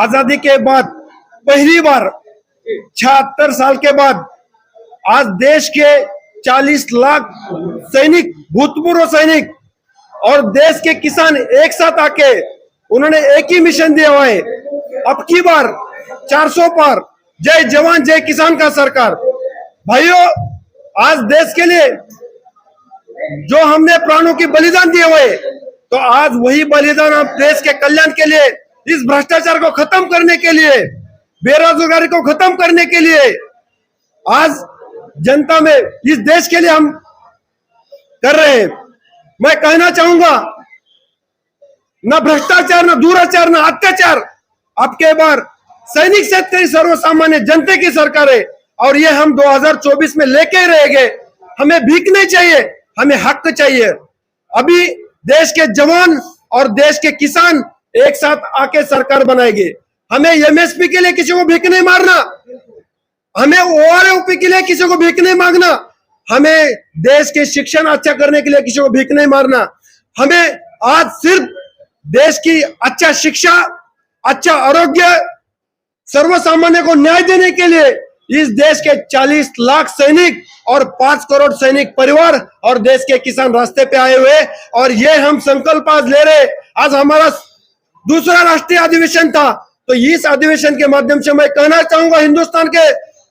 आजादी के बाद पहली बार 76 साल के बाद आज देश के 40 लाख सैनिक, भूतपूर्व सैनिक और देश के किसान एक साथ आके उन्होंने एक ही मिशन दिया हुआ है। अब की बार 400 पार, जय जवान जय किसान का सरकार। भाइयों, आज देश के लिए जो हमने प्राणों की बलिदान दिए हुए, तो आज वही बलिदान हम देश के कल्याण के लिए, इस भ्रष्टाचार को खत्म करने के लिए, बेरोजगारी को खत्म करने के लिए, आज जनता में इस देश के लिए हम कर रहे हैं। मैं कहना चाहूंगा, न भ्रष्टाचार, न दुराचार, न अत्याचार, आपके बार सैनिक से सर्वसामान्य जनता की सरकार है और ये हम 2024 में लेके रहेंगे। हमें भीख नहीं चाहिए, हमें हक चाहिए। अभी देश के जवान और देश के किसान एक साथ आके सरकार बनाएंगे। हमें एमएसपी के लिए किसी को भीख नहीं मारना, हमें ओआरओपी के लिए किसी को भीख नहीं मांगना, हमें देश के शिक्षण अच्छा करने के लिए किसी को भीख नहीं मारना। हमें आज सिर्फ देश की अच्छा शिक्षा, अच्छा आरोग्य, सर्वसामान्य को न्याय देने के लिए इस देश के 40 लाख सैनिक और 5 करोड़ सैनिक परिवार और देश के किसान रास्ते पे आए हुए, और ये हम संकल्प आज ले रहे। आज हमारा दूसरा राष्ट्रीय अधिवेशन था, तो इस अधिवेशन के माध्यम से मैं कहना चाहूंगा, हिंदुस्तान के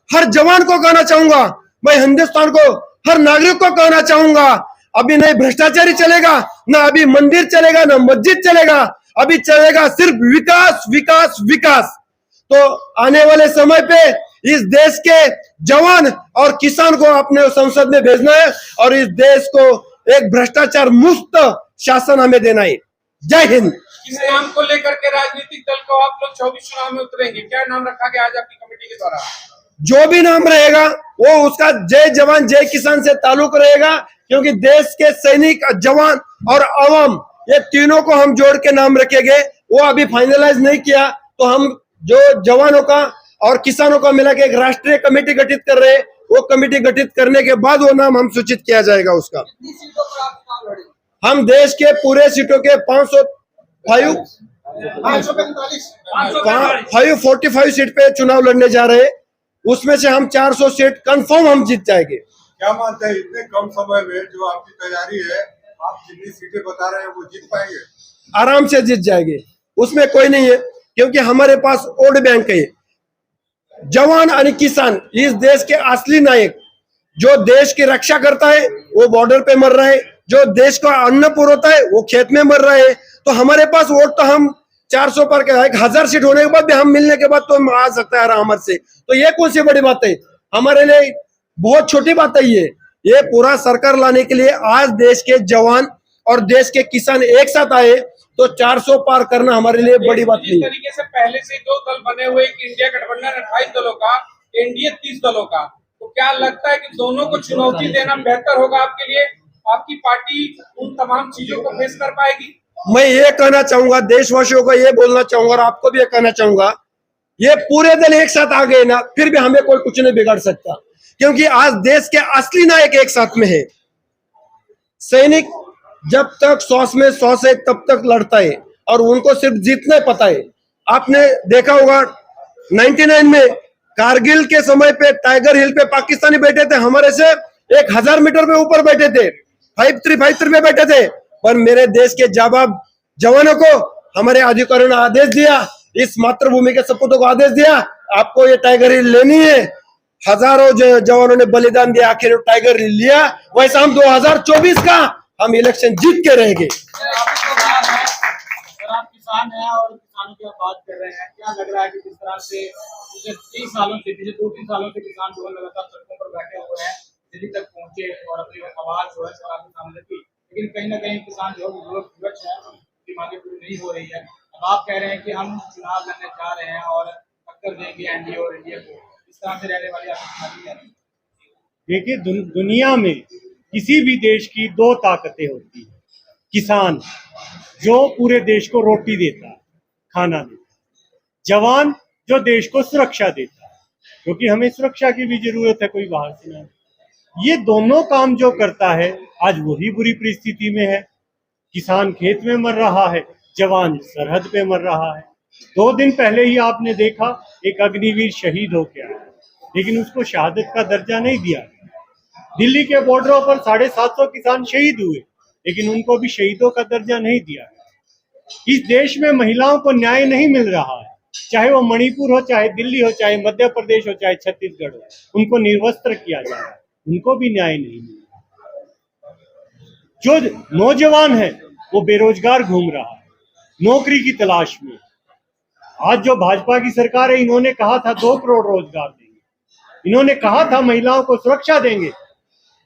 हर जवान को कहना चाहूंगा, मैं हिंदुस्तान को हर नागरिक को कहना चाहूंगा, अभी नहीं भ्रष्टाचारी चलेगा, ना अभी मंदिर चलेगा, ना मस्जिद चलेगा, अभी चलेगा सिर्फ विकास विकास विकास। तो आने वाले समय पे इस देश के जवान और किसान को अपने संसद में भेजना है और इस देश को एक भ्रष्टाचार मुक्त शासन हमें देना है। जय हिंद। किस नाम को लेकर के राजनीतिक दल को आप लोग 24 चुनाव में उतरेंगे? क्या नाम रखा गया आज आपकी कमेटी के द्वारा? जो भी नाम रहेगा वो उसका जय जवान जय किसान से ताल्लुक रहेगा, क्योंकि देश के सैनिक, जवान और आवाम, ये तीनों को हम जोड़ के नाम रखेंगे। वो अभी फाइनलाइज नहीं किया, तो हम जो जवानों का और किसानों का मिला के एक राष्ट्रीय कमेटी गठित कर रहे हैं। वो कमेटी गठित करने के बाद वो नाम हम सूचित किया जाएगा उसका। हम देश के पूरे सीटों के 545 सीट पे चुनाव लड़ने जा रहे हैं। उसमें से हम 400 सीट कंफर्म हम जीत जाएंगे। क्या मानते हैं इतने कम समय में जो आपकी तैयारी है, आप जितनी सीटें बता रहे हैं वो जीत पाएंगे? आराम से जीत जाएंगे, उसमें कोई नहीं है, क्योंकि हमारे पास वोट बैंक है। जवान और किसान इस देश के असली नायक, जो देश की रक्षा करता है वो बॉर्डर पे मर रहा है, जो देश का अन्न पुरोता है वो खेत में मर रहा है। तो हमारे पास वोट तो हम 400 पर के 1000 सीट होने के बाद भी हम मिलने के बाद तो आ सकता है आराम से। तो ये कौन सी बड़ी बात है? हमारे लिए बहुत छोटी बात है ये पूरा सरकार लाने के लिए आज देश के जवान और देश के किसान एक साथ आए, तो 400 पार करना हमारे लिए बड़ी बात नहीं। जिस तरीके से पहले से 2 दल बने हुए, इंडिया गठबंधन 28 दलों का, एनडीए 30 दलों का, तो क्या लगता है कि दोनों को चुनौती देना बेहतर होगा आपके लिए? आपकी पार्टी उन तमाम चीजों को फेस कर पाएगी? मैं ये कहना चाहूंगा, देशवासियों को ये बोलना चाहूंगा और आपको भी ये कहना चाहूंगा, ये पूरे दल एक साथ आ गए ना, फिर भी हमें कोई कुछ नहीं बिगाड़ सकता, क्योंकि आज देश के असली नायक एक साथ में है। सैनिक जब तक श्वास में श्वास है तब तक लड़ता है और उनको सिर्फ जीतना पता है। आपने देखा होगा 99 में कारगिल के समय पे टाइगर हिल पे पाकिस्तानी बैठे थे, हमारे से 1000 मीटर में ऊपर बैठे थे, 5353 में बैठे थे, पर मेरे देश के जाबाज जवानों को हमारे अधिकारियों ने आदेश दिया, इस मातृभूमि के सपूतों को आदेश दिया, आपको ये टाइगर हिल लेनी है। हजारों जवानों ने बलिदान दिया, आखिर टाइगर हिल लिया। वैसा हम 2024 का हम इलेक्शन जीत के रहेंगे। आप किसान हैं और किसानों की बात कर रहे हैं, क्या लग रहा है कि किस तरह से पिछले 2-3 सालों से किसान जो लगातार सड़कों पर बैठे हुए हैं, दिल्ली तक पहुंचे और अपनी आवाज जो है सरकार के सामने रखी, लेकिन कहीं ना कहीं किसान जो विवश है, उनकी मांगें पूरी नहीं हो रही है। अब आप कह रहे हैं कि हम चुनाव लड़ने जा रहे हैं और टक्कर देंगे एनडीए और इंडिया को, इस तरह से रहने वाली आपकी? देखिए, दुनिया में किसी भी देश की 2 ताकतें होती हैं। किसान जो पूरे देश को रोटी देता है, खाना देता है, जवान जो देश को सुरक्षा देता है, क्योंकि हमें सुरक्षा की भी जरूरत है, कोई बाहर से ना। ये दोनों काम जो करता है, आज वही बुरी परिस्थिति में है। किसान खेत में मर रहा है, जवान सरहद पे मर रहा है। 2 दिन पहले ही आपने देखा एक अग्निवीर शहीद हो गया, लेकिन उसको शहादत का दर्जा नहीं दिया। दिल्ली के बॉर्डरों पर 750 किसान शहीद हुए, लेकिन उनको भी शहीदों का दर्जा नहीं दिया। इस देश में महिलाओं को न्याय नहीं मिल रहा है, चाहे वो मणिपुर हो, चाहे दिल्ली हो, चाहे मध्य प्रदेश हो, चाहे छत्तीसगढ़ हो, उनको निर्वस्त्र किया जा रहा है, उनको भी न्याय नहीं मिल रहा। जो नौजवान है वो बेरोजगार घूम रहा है, नौकरी की तलाश में। आज जो भाजपा की सरकार है, इन्होंने कहा था 2 करोड़ रोजगार देंगे, इन्होंने कहा था महिलाओं को सुरक्षा देंगे।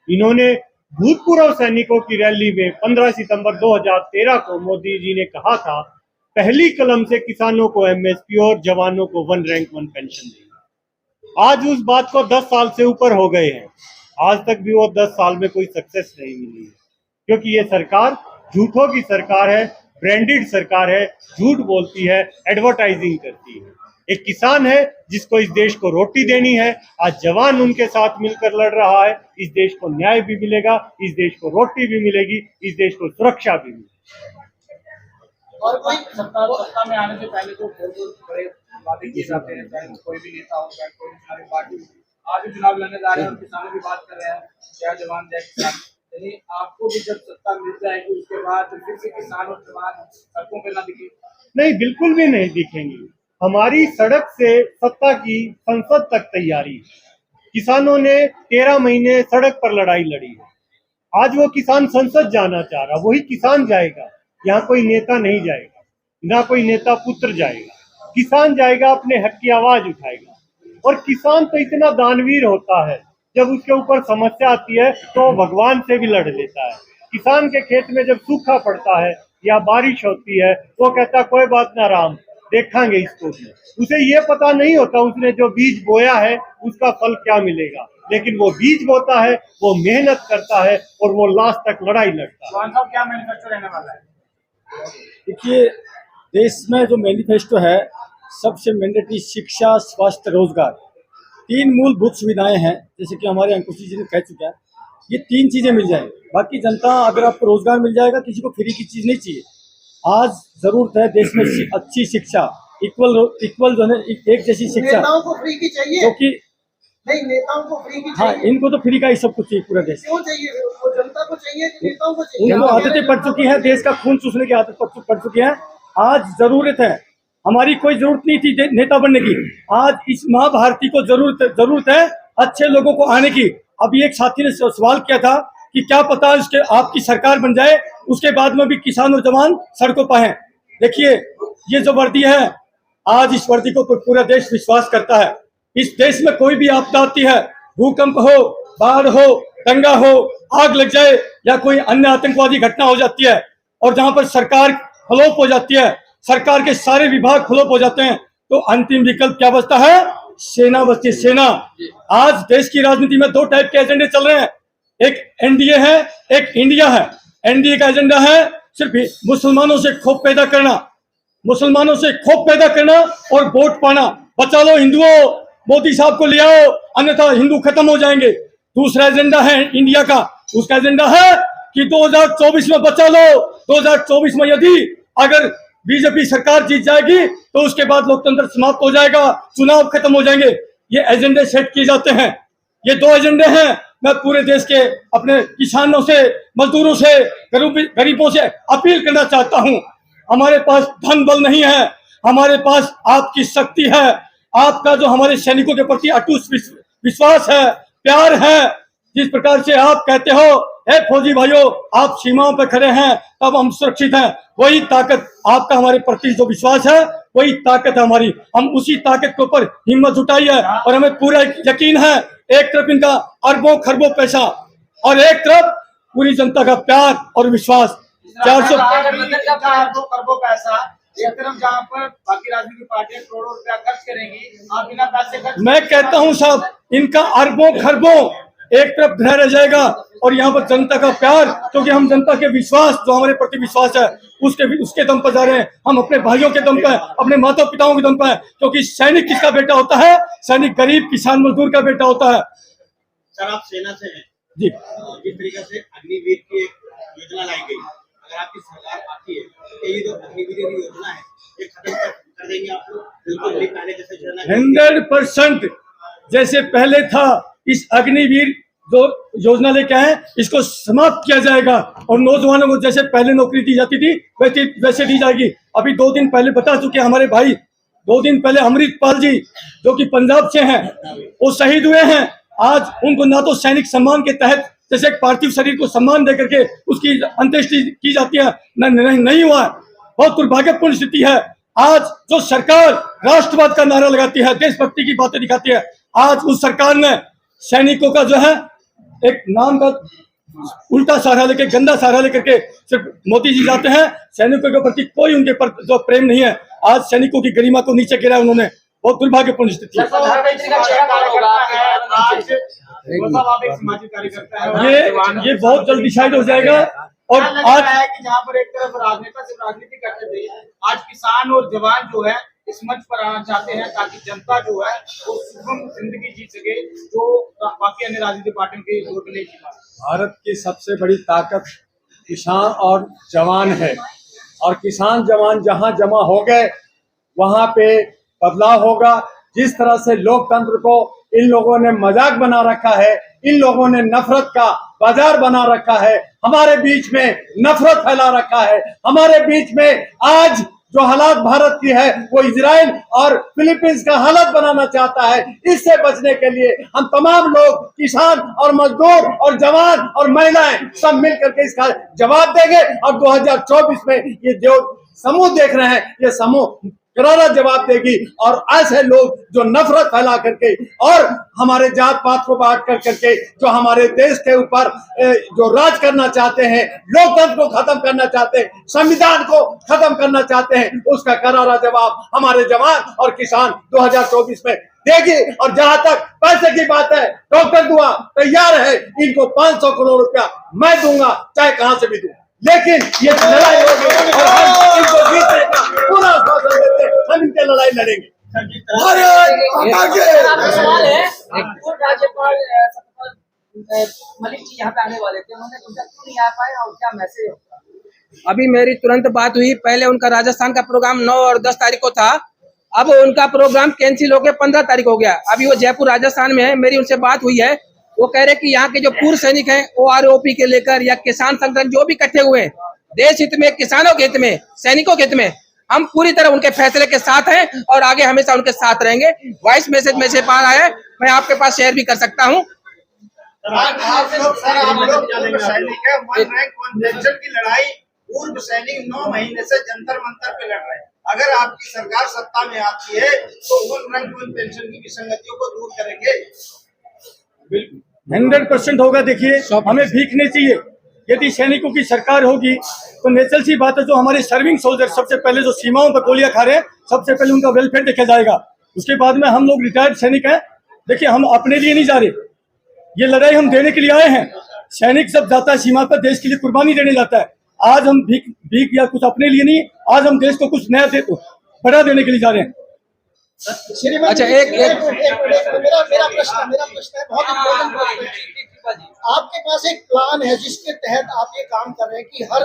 इन्होंने भूतपूर्व सैनिकों की रैली में 15 सितंबर 2013 को मोदी जी ने कहा था पहली कलम से किसानों को एमएसपी और जवानों को 1 रैंक 1 पेंशन देंगे। आज उस बात को 10 साल से ऊपर हो गए हैं, आज तक भी वो 10 साल में कोई सक्सेस नहीं मिली है, क्योंकि ये सरकार झूठों की सरकार है, ब्रांडेड सरकार है, झूठ बोलती है, एडवर्टाइजिंग करती है। एक किसान है जिसको इस देश को रोटी देनी है, आज जवान उनके साथ मिलकर लड़ रहा है। इस देश को न्याय भी मिलेगा, इस देश को रोटी भी मिलेगी, इस देश को सुरक्षा भी मिलेगी। और कोई सत्ता में आने से पहले तो बहुत बड़े वादे किए जाते हैं, चाहे कोई भी नेता हो, चाहे कोई भी पार्टी हो। आज भी चुनाव लड़ने जा रहे हैं और किसानों की बात कर रहे हैं, जय जवान जय किसान। यानी आपको भी जब सत्ता मिल जाएगी उसके बाद फिर से किसान और जवान सड़कों पर ना दिखे? नहीं, बिल्कुल भी नहीं दिखेंगे। हमारी सड़क से सत्ता की संसद तक तैयारी है। किसानों ने 13 महीने सड़क पर लड़ाई लड़ी है। आज वो किसान संसद जाना चाह रहा, वही किसान जाएगा, यहाँ कोई नेता नहीं जाएगा, ना कोई नेता पुत्र जाएगा, किसान जाएगा, अपने हक की आवाज उठाएगा। और किसान तो इतना दानवीर होता है, जब उसके ऊपर समस्या आती है तो भगवान से भी लड़ लेता है। किसान के खेत में जब सूखा पड़ता है या बारिश होती है, वो कहता कोई बात ना राम, देखेंगे इसको भी। उसे ये पता नहीं होता उसने जो बीज बोया है उसका फल क्या मिलेगा, लेकिन वो बीज बोता है, वो मेहनत करता है और वो लास्ट तक लड़ाई लड़ता है। साहब क्या मैनिफेस्टो रहने वाला है? देखिए, देश में जो मैनिफेस्टो है, सबसे मैंडेटरी शिक्षा, स्वास्थ्य, रोजगार, 3 मूलभूत सुविधाएं हैं। जैसे कि हमारे अंकुश जी ने कह चुका है, ये 3 चीजें मिल जाए, बाकी जनता, अगर आपको रोजगार मिल जाएगा, किसी को फ्री की चीज नहीं चाहिए। आज जरूरत है देश में अच्छी शिक्षा, इक्वल जो है एक जैसी शिक्षा। नेताओं को फ्री की चाहिए, क्योंकि नहीं नेताओं को फ्री की हाँ, चाहिए। इनको तो फ्री का ही सब कुछ चाहिए पूरा देश। क्यों चाहिए? वो जनता को चाहिए कि नेताओं को चाहिए? उनको आदतें पड़ चुकी हैं, देश का खून चूसने की आदत पड़ चुकी है। आज जरूरत है, हमारी कोई जरूरत नहीं थी नेता बनने की, आज इस माँ भारती को जरूरत है अच्छे लोगों को आने की। अभी एक साथी ने सवाल किया था कि क्या पता उसके आपकी सरकार बन जाए, उसके बाद में भी किसान और जवान सड़कों पर हैं। देखिए, ये जो वर्दी है, आज इस वर्दी को पूरा देश विश्वास करता है। इस देश में कोई भी आपदा आती है, भूकंप हो, बाढ़ हो, दंगा हो, आग लग जाए या कोई अन्य आतंकवादी घटना हो जाती है, और जहां पर सरकार फ्लॉप हो जाती है, सरकार के सारे विभाग फ्लॉप हो जाते हैं, तो अंतिम विकल्प क्या बचता है? सेना बचती है, सेना। आज देश की राजनीति में 2 टाइप के एजेंडे चल रहे हैं, एक एनडीए है, एक इंडिया है। एनडीए का एजेंडा है सिर्फ मुसलमानों से खौफ पैदा करना, मुसलमानों से खौफ पैदा करना और वोट पाना। बचा लो हिंदुओं, मोदी साहब को ले आओ, अन्यथा हिंदू खत्म हो जाएंगे। दूसरा एजेंडा है इंडिया का, उसका एजेंडा है कि 2024 में बचा लो। 2024 में यदि अगर बीजेपी सरकार जीत जाएगी तो उसके बाद लोकतंत्र समाप्त हो जाएगा, चुनाव खत्म हो जाएंगे। ये एजेंडे सेट किए जाते हैं। ये 2 एजेंडे हैं। मैं पूरे देश के अपने किसानों से, मजदूरों से, गरीबों से अपील करना चाहता हूं, हमारे पास धन बल नहीं है, हमारे पास आपकी शक्ति है, आपका जो हमारे सैनिकों के प्रति अटूट विश्वास है, प्यार है। जिस प्रकार से आप कहते हो, ए फौजी भाइयों, आप सीमाओं पर खड़े हैं तब हम सुरक्षित हैं, वही ताकत आपका हमारे प्रति जो विश्वास है, वही ताकत है हमारी। हम उसी ताकत के ऊपर हिम्मत जुटाई है और हमें पूरा यकीन है, एक तरफ इनका अरबों खरबों पैसा और एक तरफ पूरी जनता का प्यार और विश्वास। 400 खरबों पैसा, एक तरफ जहाँ पर बाकी राजनीतिक पार्टियां करोड़ों रुपया खर्च करेंगी, आप बिना पैसे खर्च। मैं कहता हूं साहब, इनका अरबों खरबों एक तरफ धैर्य रह जाएगा और यहाँ पर जनता का प्यार, क्योंकि हम जनता के विश्वास, जो हमारे प्रति विश्वास है, उसके दम पर जा रहे हैं। हम अपने भाइयों के दम पर, अपने माता पिताओं के दम पर, क्योंकि सैनिक किसका बेटा होता है? सैनिक गरीब किसान मजदूर का बेटा होता है। सर, आप सेना से हैं जी। जिस तरीके से अग्निवीर की एक योजना लाई गई, अगर आपकी सरकार आती है तो ये जो अग्निवीर की योजना है ये खत्म कर देंगे आप लोग? बिल्कुल भी पहले जैसे जनरल 100% जैसे पहले था, इस अग्निवीर जो योजना लेके आए इसको समाप्त किया जाएगा और नौजवानों को जैसे पहले नौकरी दी जाती थी वैसे दी जाएगी। अभी 2 दिन पहले बता चुके हमारे भाई, 2 दिन पहले अमृतपाल जी जो कि पंजाब से हैं, वो शहीद हुए हैं। आज उनको ना तो सैनिक सम्मान के तहत जैसे एक पार्थिव शरीर को सम्मान दे करके उसकी अंत्येष्टि की जाती है, नहीं हुआ है। बहुत दुर्भाग्यपूर्ण स्थिति है। आज जो सरकार राष्ट्रवाद का नारा लगाती है, देशभक्ति की बातें दिखाती है, आज उस सरकार ने सैनिकों का जो है एक नाम का उल्टा सहारा लेके, गंदा सहारा लेकर के सिर्फ मोदी जी जाते हैं, सैनिकों के प्रति कोई उनके पर जो प्रेम नहीं है। आज सैनिकों की गरिमा को नीचे गिरा उन्होंने, बहुत दुर्भाग्यपूर्ण स्थिति है। प्रधानमंत्री का चेहरा काला होगा आज आप एक सामाजिक कार्यकर्ता है, ये बहुत जल्द डिसाइड हो जाएगा। और आज है कि जहाँ पर एक तरफ राजनेता सिर्फ राजनीति करते थे, आज किसान और जवान जो है इस मंच पर आना चाहते हैं ताकि जनता जो है वो सुगम जिंदगी जी सके, जो बाकी अन्य राजनीतिक पार्टियों के वोट नहीं जीता। भारत की सबसे बड़ी ताकत किसान और जवान है, और किसान जवान जहां जमा हो गए वहां पे बदलाव होगा। जिस तरह से लोकतंत्र को इन लोगों ने मजाक बना रखा है, इन लोगों ने नफरत का बाजार बना रखा है, हमारे बीच में नफरत फैला रखा है, हमारे बीच में आज जो हालात भारत की है वो इजराइल और फिलीपींस का हालत बनाना चाहता है। इससे बचने के लिए हम तमाम लोग, किसान और मजदूर और जवान और महिलाएं सब मिलकर के इसका जवाब देंगे। और 2024 में ये जो समूह देख रहे हैं, ये समूह करारा जवाब देगी। और ऐसे लोग जो नफरत फैला करके और हमारे जात पात को बांट कर करके जो हमारे देश के ऊपर जो राज करना चाहते हैं, लोकतंत्र को खत्म करना चाहते हैं, संविधान को खत्म करना चाहते हैं, उसका करारा जवाब हमारे जवान और किसान 2024 में देगी। और जहां तक पैसे की बात है, डॉक्टर दुआ तैयार है, इनको 500 करोड़ रुपया मैं दूंगा, चाहे कहां से भी दूं, लेकिन ये लड़ाई होगी और हम इनको जीतने का पूरा आश्वासन देते हैं। हम इनके लड़ाई लड़ेंगे। सवाल है, पूर्व राज्यपाल सत्यपाल मलिक जी यहाँ पे आने वाले थे, उन्होंने क्यों नहीं आ पाए और क्या मैसेज होगा? अभी मेरी तुरंत बात हुई, पहले उनका राजस्थान का प्रोग्राम 9 और 10 तारीख को था, अब उनका प्रोग्राम कैंसिल होकर 15 तारीख हो गया। अभी वो जयपुर राजस्थान में है, मेरी उनसे बात हुई है, वो कह रहे कि यहाँ के जो पूर्व सैनिक हैं OROP के लेकर या किसान संगठन जो भी इकट्ठे हुए हैं, देश हित में, किसानों के हित में, सैनिकों के हित में, हम पूरी तरह उनके फैसले के साथ हैं और आगे हमेशा उनके साथ रहेंगे। वॉइस मैसेज में से पार आया है, मैं आपके पास शेयर भी कर सकता हूँ। आप लोग पूर्व सैनिक है, वन रैंक वन पेंशन की लड़ाई पूर्व सैनिक 9 महीने से जंतर मंतर पे लड़ रहे हैं। अगर आपकी सरकार सत्ता में आती है तो वन रैंक वन पेंशन की विसंगतियों को दूर करेंगे। 100% होगा। देखिए, हमें भीख नहीं चाहिए। यदि सैनिकों की सरकार होगी तो नेचुरल सी बात है, जो हमारे सर्विंग सोल्जर सबसे पहले जो सीमाओं पर गोलियां खा रहे हैं, सबसे पहले उनका वेलफेयर देखा जाएगा। उसके बाद में हम लोग रिटायर्ड सैनिक हैं। देखिए, हम अपने लिए नहीं जा रहे, ये लड़ाई हम देने के लिए आए हैं। सैनिक जब जाता है सीमा पर, देश के लिए कुर्बानी देने जाता है। आज हम भीख या कुछ अपने लिए नहीं, आज हम देश को कुछ नया बड़ा देने के लिए जा रहे हैं। अच्छा, एक मेरा प्रश्न है, बहुत इम्पोर्टेंट प्रश्न है। आपके पास एक प्लान है जिसके तहत आप ये काम कर रहे हैं कि हर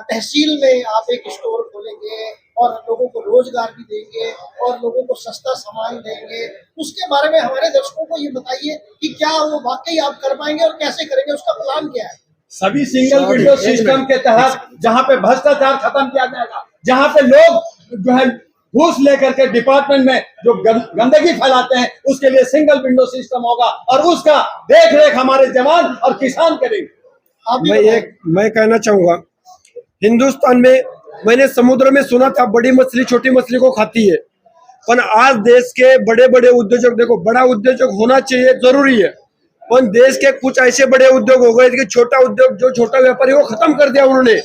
तहसील में आप एक स्टोर खोलेंगे और लोगों को रोजगार भी देंगे और लोगों को सस्ता सामान देंगे। उसके बारे में हमारे दर्शकों को ये बताइए कि क्या वो वाकई आप कर पाएंगे और कैसे करेंगे, उसका प्लान क्या है? सभी सिंगल विंडो सिस्टम के तहत जहां पे भ्रष्टाचार खत्म किया जाएगा, जहां पे लोग जो है घूस लेकर के डिपार्टमेंट में जो गंदगी फैलाते हैं, उसके लिए सिंगल विंडो सिस्टम होगा और उसका देख रेख हमारे जवान और किसान करेंगे। मैं कहना चाहूंगा, हिंदुस्तान में मैंने समुद्र में सुना था बड़ी मछली छोटी मछली को खाती है, पर आज देश के बड़े बड़े उद्योजक, देखो बड़ा उद्योजक होना चाहिए जरूरी है, पर देश के कुछ ऐसे बड़े उद्योग हो गए कि छोटा उद्योग, जो छोटा व्यापारी वो खत्म कर दिया उन्होंने।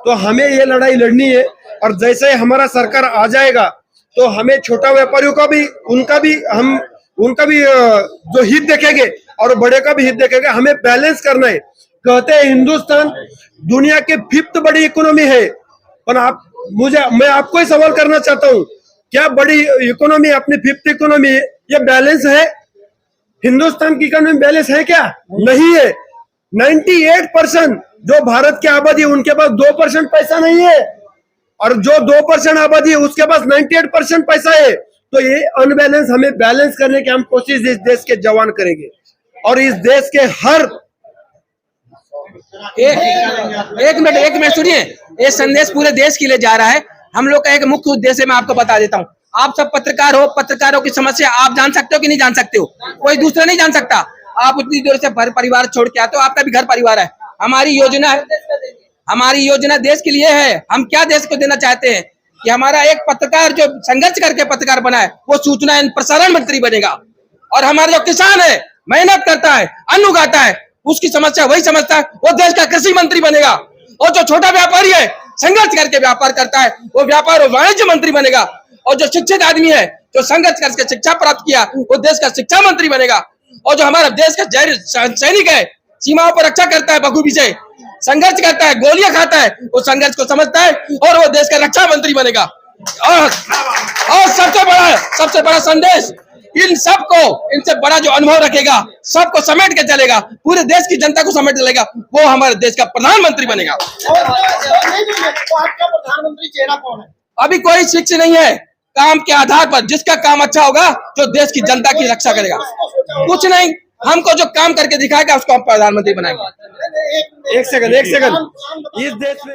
तो हमें ये लड़ाई लड़नी है और जैसे हमारा सरकार आ जाएगा तो हमें छोटा व्यापारियों का भी, उनका भी जो हित देखेंगे और बड़े का भी हित देखेंगे। हमें बैलेंस करना है। कहते हैं हिंदुस्तान दुनिया के 5th बड़ी इकोनॉमी है, पर मैं आपको ही सवाल करना चाहता हूँ, क्या बड़ी इकोनॉमी अपनी 5th इकोनॉमी ये बैलेंस है? हिंदुस्तान की इकोनॉमी बैलेंस है क्या? नहीं है। 98% जो भारत की आबादी है उनके पास 2% पैसा नहीं है। और जो 2% आबादी है उसके पास 98% पैसा है। तो ये अनबैलेंस हमें बैलेंस करने की हम कोशिश इस देश के जवान करेंगे और इस देश के हर एक मिनट सुनिए। ये संदेश पूरे देश के लिए जा रहा है। हम लोग का एक मुख्य उद्देश्य मैं आपको बता देता हूँ। आप सब पत्रकार हो, पत्रकारों की समस्या आप जान सकते हो कि नहीं जान सकते हो? कोई दूसरा नहीं जान सकता। आप उतनी दूर से घर परिवार छोड़ के आते हो, आपका भी घर परिवार है। हमारी योजना देश के लिए है। हम क्या देश को देना चाहते हैं कि हमारा एक पत्रकार जो संघर्ष करके पत्रकार बना है वो सूचना एवं प्रसारण मंत्री बनेगा। और हमारा जो किसान है, मेहनत करता है, अन्न उगाता है, उसकी समस्या वही समझता है, वो देश का कृषि मंत्री बनेगा। और जो छोटा व्यापारी है, संघर्ष करके व्यापार करता है, वो व्यापार और वाणिज्य मंत्री बनेगा। और जो शिक्षित आदमी है, जो संघर्ष करके शिक्षा प्राप्त किया, वो देश का शिक्षा मंत्री बनेगा। और जो हमारा देश का सैनिक है, सीमाओं पर रक्षा करता है, बखूबी से संघर्ष करता है, गोलियां खाता है, वो संघर्ष को समझता है और वो देश का रक्षा मंत्री बनेगा। और सबसे बड़ा संदेश इन सबको, इनसे बड़ा जो अनुभव रखेगा, सबको समेट के चलेगा, पूरे देश की जनता को समेट चलेगा, वो हमारे देश का प्रधानमंत्री बनेगा। तो आपका प्रधानमंत्री चेहरा कौन है? अभी कोई फिक्स नहीं है। काम के आधार पर जिसका काम अच्छा होगा, जो देश की जनता की रक्षा करेगा, कुछ नहीं, हमको जो काम करके दिखाएगा उसको हम प्रधानमंत्री बनाएंगे। एक सेकंड इस देश में